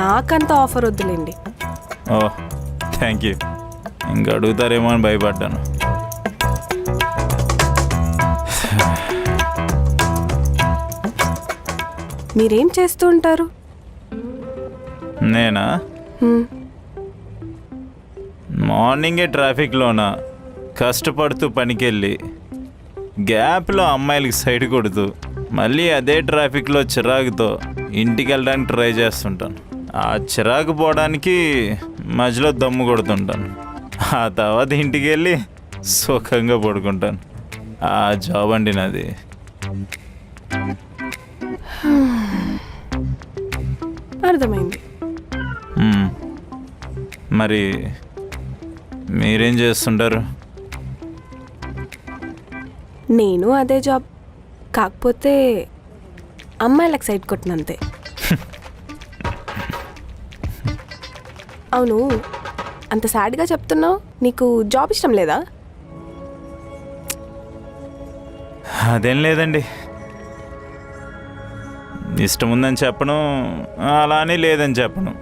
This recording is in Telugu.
నాకంత ఆఫర్ వద్దులేండి. ఓ థ్యాంక్ యూ. ఇంక అడుగుతారేమో అని భయపడ్డాను. మీరేం చేస్తూ ఉంటారు? నేనా? మార్నింగే ట్రాఫిక్లోనా కష్టపడుతూ పనికెళ్ళి గ్యాప్లో అమ్మాయిలకి సైడ్ కొడుతూ మళ్ళీ అదే ట్రాఫిక్లో చిరాకుతో ఇంటికి వెళ్ళడానికి ట్రై చేస్తుంటాను. ఆ చిరాకు పోవడానికి మధ్యలో దమ్ము కొడుతుంటాను. ఆ తర్వాత ఇంటికి వెళ్ళి సుఖంగా పడుకుంటాను. ఆ జాబ్ అండి నాది. అర్థమైంది. మరి మీరేం చేస్తుంటారు? నేను అదే జాబ్, కాకపోతే అమ్మాయిలకు సైడ్ కొట్టినంతే. అవును, అంత సాడ్గా చెప్తున్నావు, నీకు జాబ్ ఇష్టం లేదా? అదేం లేదండి, ఇష్టం ఉందని చెప్పను, అలా అని లేదని చెప్పను.